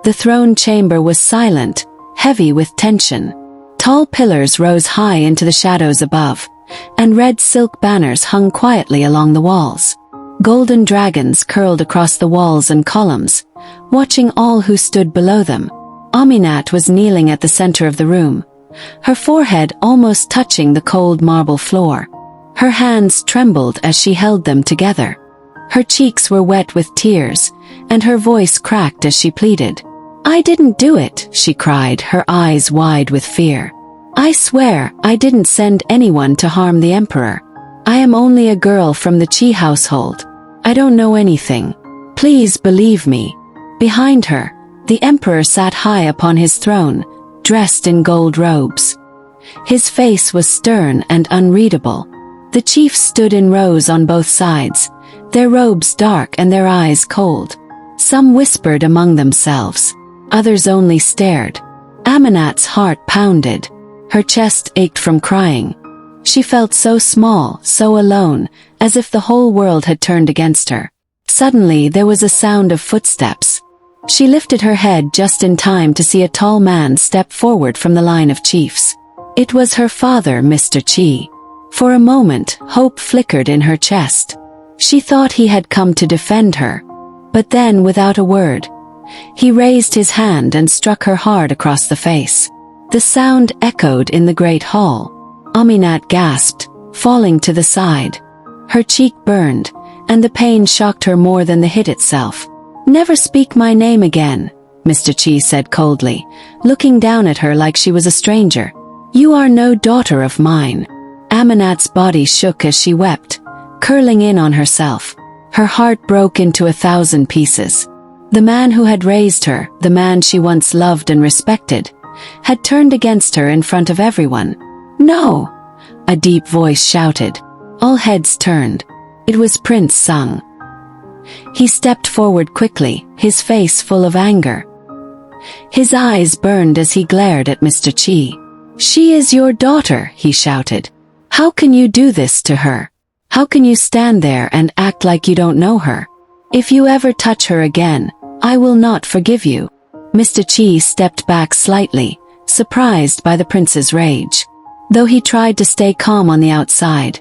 The throne chamber was silent, heavy with tension. Tall pillars rose high into the shadows above, and red silk banners hung quietly along the walls. Golden dragons curled across the walls and columns, watching all who stood below them. Aminat was kneeling at the center of the room, her forehead almost touching the cold marble floor. Her hands trembled as she held them together. Her cheeks were wet with tears, and her voice cracked as she pleaded. "I didn't do it," she cried, her eyes wide with fear. "I swear I didn't send anyone to harm the emperor. I am only a girl from the Qi household. I don't know anything. Please believe me." Behind her, the emperor sat high upon his throne, dressed in gold robes. His face was stern and unreadable. The chiefs stood in rows on both sides, their robes dark and their eyes cold. Some whispered among themselves. Others only stared. Aminat's heart pounded. Her chest ached from crying. She felt so small, so alone, as if the whole world had turned against her. Suddenly there was a sound of footsteps. She lifted her head just in time to see a tall man step forward from the line of chiefs. It was her father, Mr. Qi. For a moment, hope flickered in her chest. She thought he had come to defend her. But then, without a word, he raised his hand and struck her hard across the face. The sound echoed in the great hall. Aminat gasped, falling to the side. Her cheek burned, and the pain shocked her more than the hit itself. "Never speak my name again," Mr. Qi said coldly, looking down at her like she was a stranger. "You are no daughter of mine." Aminat's body shook as she wept, curling in on herself. Her heart broke into 1,000 pieces. The man who had raised her, the man she once loved and respected, had turned against her in front of everyone. "No!" a deep voice shouted. All heads turned. It was Prince Sung. He stepped forward quickly, his face full of anger. His eyes burned as he glared at Mr. Qi. "She is your daughter," he shouted. "How can you do this to her? How can you stand there and act like you don't know her? If you ever touch her again, I will not forgive you." Mr. Qi stepped back slightly, surprised by the prince's rage. Though he tried to stay calm on the outside,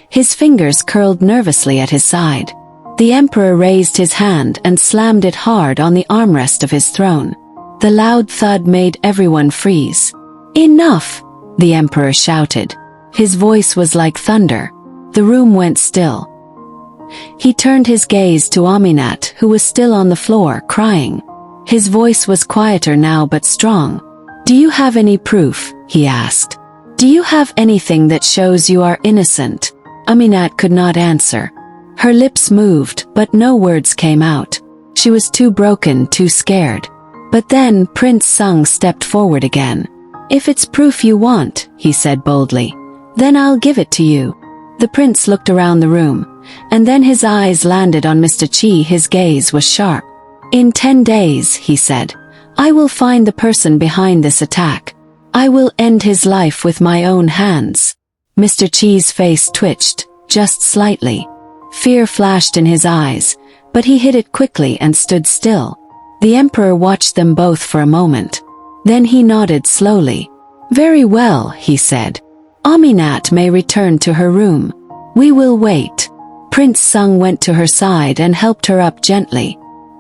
his fingers curled nervously at his side. The emperor raised his hand and slammed it hard on the armrest of his throne. The loud thud made everyone freeze. "Enough!" the emperor shouted. His voice was like thunder. The room went still. He turned his gaze to Aminat, who was still on the floor, crying. His voice was quieter now but strong. "Do you have any proof?" he asked. "Do you have anything that shows you are innocent?" Aminat could not answer. Her lips moved, but no words came out. She was too broken, too scared. But then Prince Sung stepped forward again. "If it's proof you want," he said boldly, "then I'll give it to you." The prince looked around the room, and then his eyes landed on Mr. Qi. His gaze was sharp. "In 10 days," he said, "I will find the person behind this attack. I will end his life with my own hands." Mr. Qi's face twitched, just slightly. Fear flashed in his eyes, but he hid it quickly and stood still. The emperor watched them both for a moment. Then he nodded slowly. "Very well," he said. "Aminat may return to her room. We will wait." Prince Sung went to her side and helped her up gently.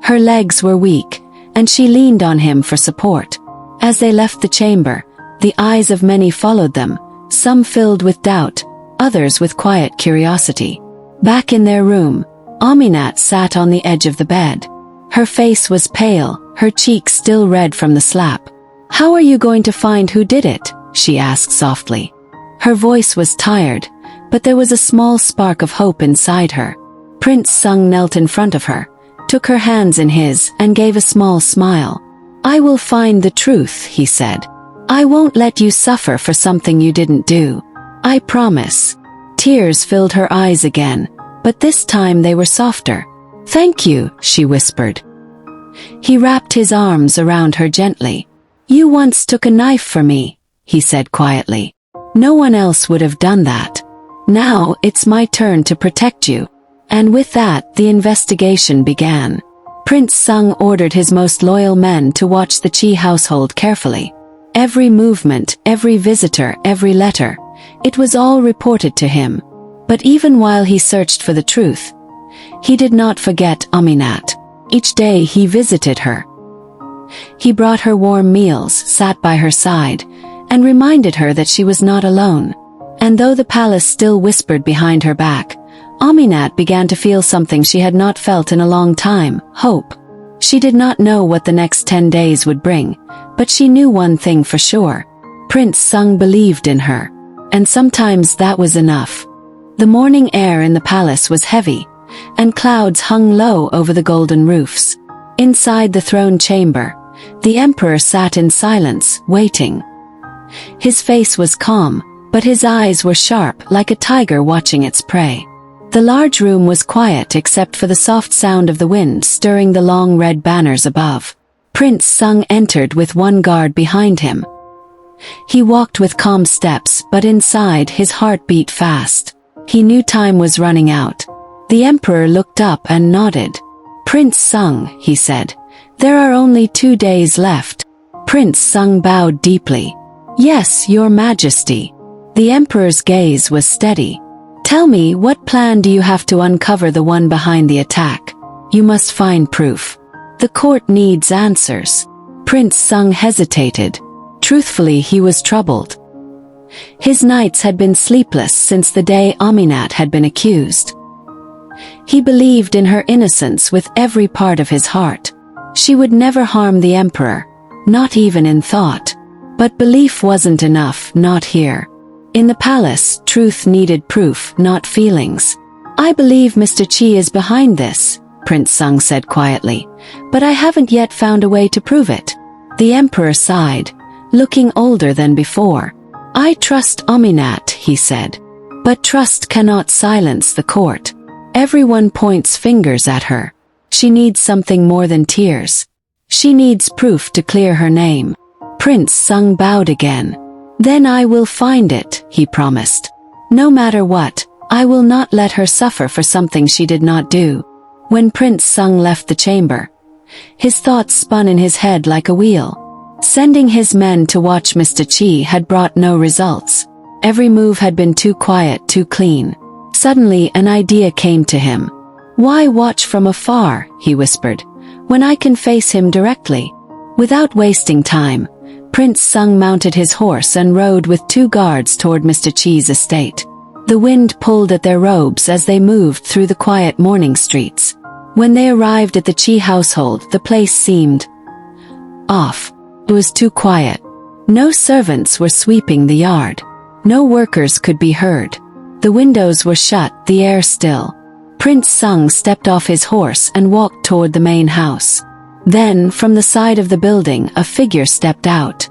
Her legs were weak, and she leaned on him for support. As they left the chamber, the eyes of many followed them, some filled with doubt, others with quiet curiosity. Back in their room, Aminat sat on the edge of the bed. Her face was pale, her cheeks still red from the slap. "How are you going to find who did it?" she asked softly. Her voice was tired, but there was a small spark of hope inside her. Prince Sung knelt in front of her, took her hands in his, and gave a small smile. "I will find the truth," he said. "I won't let you suffer for something you didn't do. I promise." Tears filled her eyes again, but this time they were softer. "Thank you," she whispered. He wrapped his arms around her gently. "You once took a knife for me," he said quietly. "No one else would have done that. Now it's my turn to protect you." And with that, the investigation began. Prince Sung ordered his most loyal men to watch the Qi household carefully. Every movement, every visitor, every letter, it was all reported to him. But even while he searched for the truth, he did not forget Aminat. Each day he visited her. He brought her warm meals, sat by her side, and reminded her that she was not alone. And though the palace still whispered behind her back, Aminat began to feel something she had not felt in a long time: hope. She did not know what the next 10 days would bring, but she knew one thing for sure. Prince Sung believed in her. And sometimes that was enough. The morning air in the palace was heavy, and clouds hung low over the golden roofs. Inside the throne chamber, the emperor sat in silence, waiting. His face was calm, but his eyes were sharp, like a tiger watching its prey. The large room was quiet except for the soft sound of the wind stirring the long red banners above. Prince Sung entered with one guard behind him. He walked with calm steps, but inside his heart beat fast. He knew time was running out. The emperor looked up and nodded. "Prince Sung," he said, "there are only 2 days left." Prince Sung bowed deeply. "Yes, your majesty." The emperor's gaze was steady. "Tell me, what plan do you have to uncover the one behind the attack? You must find proof. The court needs answers." Prince Sung hesitated. Truthfully, he was troubled. His nights had been sleepless since the day Aminat had been accused. He believed in her innocence with every part of his heart. She would never harm the emperor, not even in thought. But belief wasn't enough, not here. In the palace, truth needed proof, not feelings. "I believe Mr. Qi is behind this," Prince Sung said quietly, "but I haven't yet found a way to prove it." The emperor sighed, looking older than before. "I trust Aminat," he said. "But trust cannot silence the court. Everyone points fingers at her. She needs something more than tears. She needs proof to clear her name." Prince Sung bowed again. "Then I will find it," he promised. "No matter what, I will not let her suffer for something she did not do." When Prince Sung left the chamber, his thoughts spun in his head like a wheel. Sending his men to watch Mr. Qi had brought no results. Every move had been too quiet, too clean. Suddenly an idea came to him. "Why watch from afar," he whispered, "when I can face him directly?" Without wasting time, Prince Sung mounted his horse and rode with 2 guards toward Mr. Qi's estate. The wind pulled at their robes as they moved through the quiet morning streets. When they arrived at the Qi household, the place seemed off. It was too quiet. No servants were sweeping the yard. No workers could be heard. The windows were shut, the air still. Prince Sung stepped off his horse and walked toward the main house. Then, from the side of the building, a figure stepped out.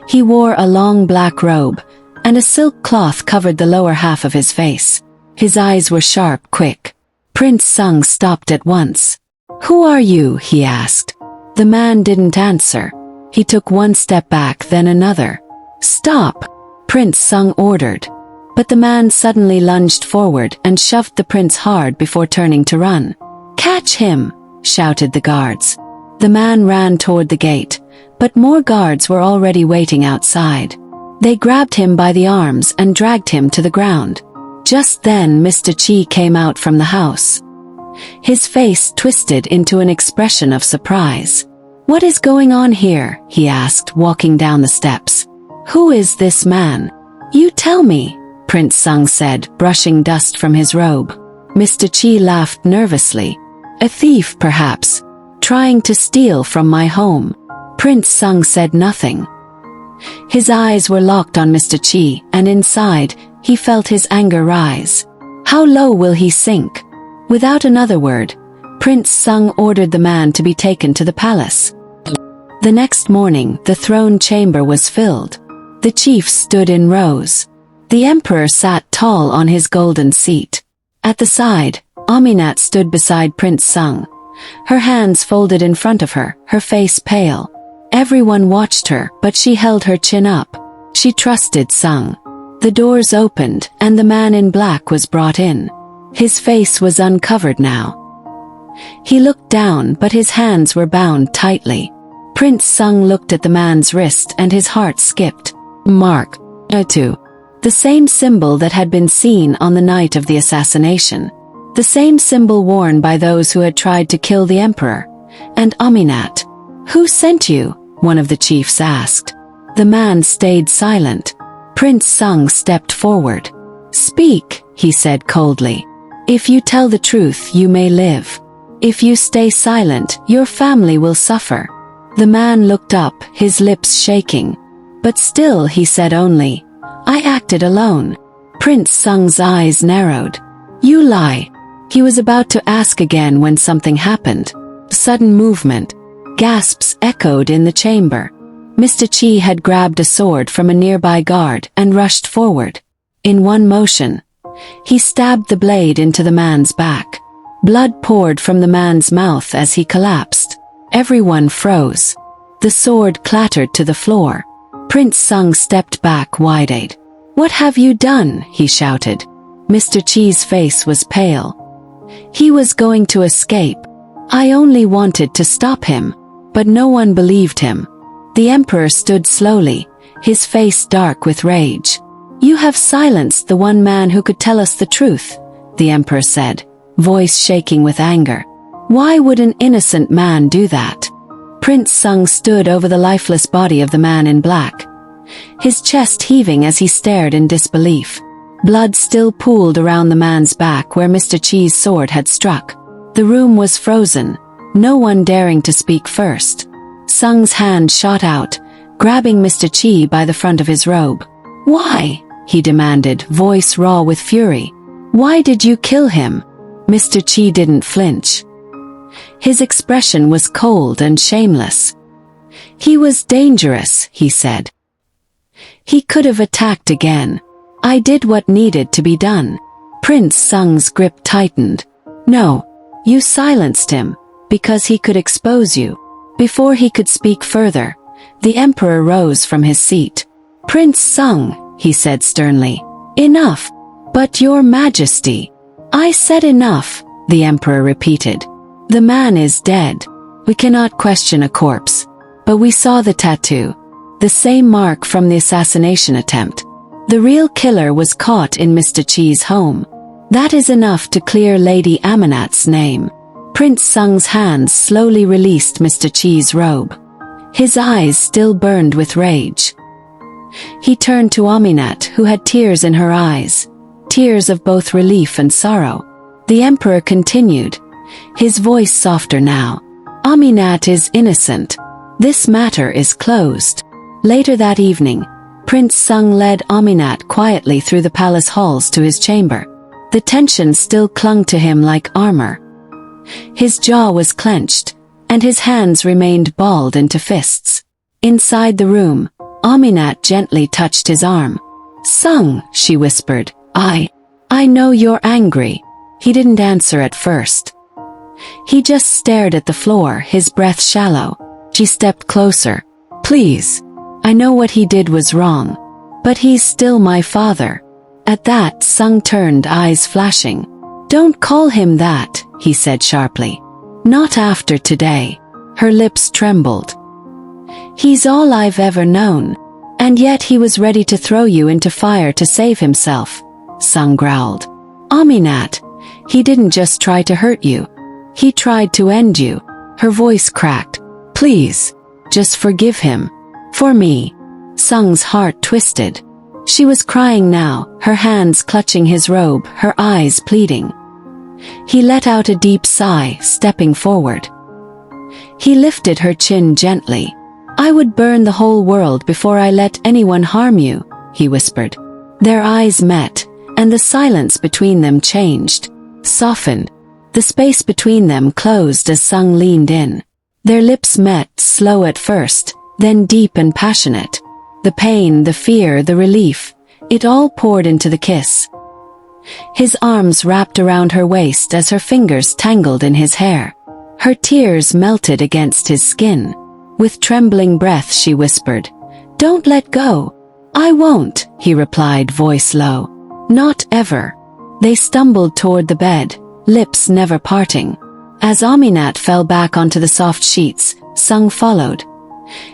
He wore a long black robe, and a silk cloth covered the lower half of his face. His eyes were sharp, quick. Prince Sung stopped at once. "Who are you?" he asked. The man didn't answer. He took one step back, then another. "Stop!" Prince Sung ordered. But the man suddenly lunged forward and shoved the prince hard before turning to run. "Catch him!" shouted the guards. The man ran toward the gate, but more guards were already waiting outside. They grabbed him by the arms and dragged him to the ground. Just then Mr. Qi came out from the house. His face twisted into an expression of surprise. "What is going on here?" he asked, walking down the steps. "Who is this man?" "You tell me," Prince Sung said, brushing dust from his robe. Mr. Qi laughed nervously. "A thief, perhaps, trying to steal from my home." Prince Sung said nothing. His eyes were locked on Mr. Qi, and inside, he felt his anger rise. How low will he sink? Without another word, Prince Sung ordered the man to be taken to the palace. The next morning, the throne chamber was filled. The chiefs stood in rows. The emperor sat tall on his golden seat. At the side, Aminat stood beside Prince Sung, her hands folded in front of her, her face pale. Everyone watched her, but she held her chin up. She trusted Sung. The doors opened, and the man in black was brought in. His face was uncovered now. He looked down, but his hands were bound tightly. Prince Sung looked at the man's wrist and his heart skipped. Mark. Two. The same symbol that had been seen on the night of the assassination. The same symbol worn by those who had tried to kill the emperor. And Aminat. Who sent you? One of the chiefs asked. The man stayed silent. Prince Sung stepped forward. Speak, he said coldly. If you tell the truth, you may live. If you stay silent, your family will suffer. The man looked up, his lips shaking. But still he said only, I acted alone. Prince Sung's eyes narrowed. You lie. He was about to ask again when something happened. Sudden movement. Gasps echoed in the chamber. Mr. Chi had grabbed a sword from a nearby guard and rushed forward. In one motion, he stabbed the blade into the man's back. Blood poured from the man's mouth as he collapsed. Everyone froze. The sword clattered to the floor. Prince Sung stepped back wide-eyed. What have you done? He shouted. Mr. Chi's face was pale. He was going to escape. I only wanted to stop him. But no one believed him. The emperor stood slowly, his face dark with rage. You have silenced the one man who could tell us the truth, the emperor said, voice shaking with anger. Why would an innocent man do that? Prince Sung stood over the lifeless body of the man in black, his chest heaving as he stared in disbelief. Blood still pooled around the man's back where Mr. Chi's sword had struck. The room was frozen, no one daring to speak first. Sung's hand shot out, grabbing Mr. Chi by the front of his robe. Why? He demanded, voice raw with fury. Why did you kill him? Mr. Chi didn't flinch. His expression was cold and shameless. He was dangerous, he said. He could have attacked again. I did what needed to be done. Prince Sung's grip tightened. No, you silenced him, because he could expose you. Before he could speak further, the emperor rose from his seat. Prince Sung, he said sternly. Enough. But your majesty. I said enough, the emperor repeated. The man is dead. We cannot question a corpse. But we saw the tattoo. The same mark from the assassination attempt. The real killer was caught in Mr. Chi's home. That is enough to clear Lady Aminat's name. Prince Sung's hands slowly released Mr. Chi's robe. His eyes still burned with rage. He turned to Aminat, who had tears in her eyes, tears of both relief and sorrow. The emperor continued, his voice softer now. Aminat is innocent. This matter is closed. Later that evening, Prince Sung led Aminat quietly through the palace halls to his chamber. The tension still clung to him like armor. His jaw was clenched, and his hands remained balled into fists. Inside the room, Aminat gently touched his arm. Sung, she whispered, I know you're angry. He didn't answer at first. He just stared at the floor, his breath shallow. She stepped closer. Please. I know what he did was wrong. But he's still my father. At that, Sung turned, eyes flashing. Don't call him that, he said sharply. Not after today. Her lips trembled. He's all I've ever known. And yet he was ready to throw you into fire to save himself, Sung growled. Aminat, he didn't just try to hurt you. He tried to end you. Her voice cracked. Please, just forgive him. For me. Sung's heart twisted. She was crying now, her hands clutching his robe, her eyes pleading. He let out a deep sigh, stepping forward. He lifted her chin gently. I would burn the whole world before I let anyone harm you, he whispered. Their eyes met, and the silence between them changed, softened. The space between them closed as Sung leaned in. Their lips met, slow at first, then deep and passionate. The pain, the fear, the relief, it all poured into the kiss. His arms wrapped around her waist as her fingers tangled in his hair. Her tears melted against his skin. With trembling breath she whispered, Don't let go. I won't, he replied, voice low. Not ever. They stumbled toward the bed, lips never parting. As Aminat fell back onto the soft sheets, Sung followed,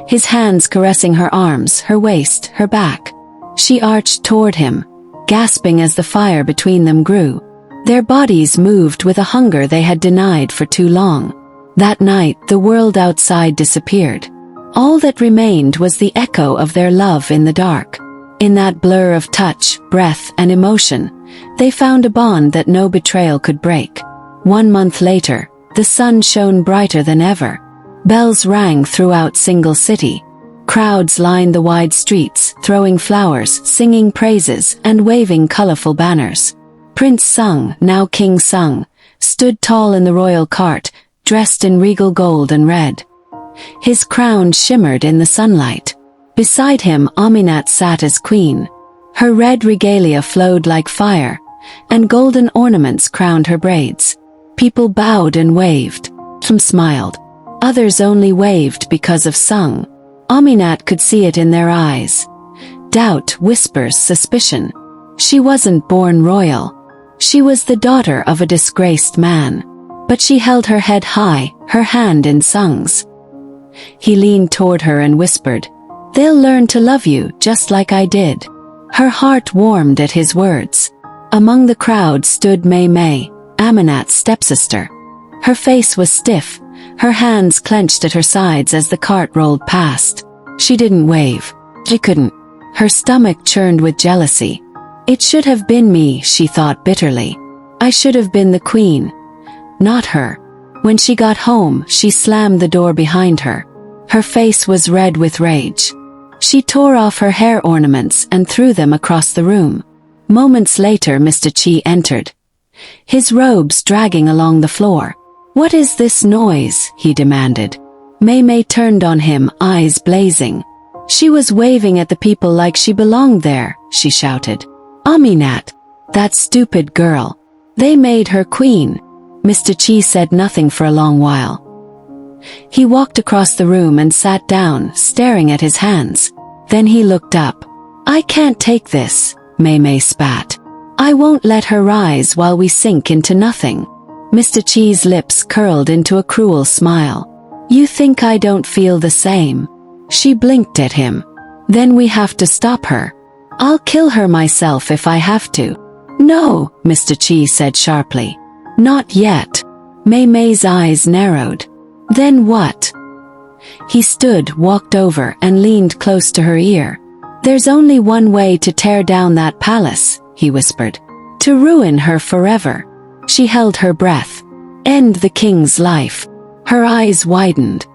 his hands caressing her arms, her waist, her back. She arched toward him, gasping as the fire between them grew. Their bodies moved with a hunger they had denied for too long. That night, the world outside disappeared. All that remained was the echo of their love in the dark. In that blur of touch, breath, and emotion, they found a bond that no betrayal could break. 1 month later, the sun shone brighter than ever. Bells rang throughout Single City. Crowds lined the wide streets, throwing flowers, singing praises, and waving colorful banners. Prince Sung, now King Sung, stood tall in the royal cart, dressed in regal gold and red. His crown shimmered in the sunlight. Beside him, Aminat sat as queen. Her red regalia flowed like fire, and golden ornaments crowned her braids. People bowed and waved. Some smiled. Others only waved because of Sung. Aminat could see it in their eyes. Doubt, whispers, suspicion. She wasn't born royal. She was the daughter of a disgraced man. But she held her head high, her hand in Sung's. He leaned toward her and whispered, "They'll learn to love you just like I did." Her heart warmed at his words. Among the crowd stood Mei Mei, Aminat's stepsister. Her face was stiff, her hands clenched at her sides as the cart rolled past. She didn't wave. She couldn't. Her stomach churned with jealousy. It should have been me, she thought bitterly. I should have been the queen, not her. When she got home, she slammed the door behind her. Her face was red with rage. She tore off her hair ornaments and threw them across the room. Moments later, Mr. Chi entered, his robes dragging along the floor. "What is this noise?" he demanded. Mei Mei turned on him, eyes blazing. She was waving at the people like she belonged there, she shouted. "Aminat, that stupid girl. They made her queen." Mr. Chi said nothing for a long while. He walked across the room and sat down, staring at his hands. Then he looked up. "I can't take this," Mei Mei spat. "I won't let her rise while we sink into nothing." Mr. Chi's lips curled into a cruel smile. "You think I don't feel the same?" She blinked at him. "Then we have to stop her. I'll kill her myself if I have to." "No," Mr. Chi said sharply. "Not yet." Mei Mei's eyes narrowed. "Then what?" He stood, walked over, and leaned close to her ear. "There's only one way to tear down that palace," he whispered. "To ruin her forever." She held her breath. "End the king's life." Her eyes widened.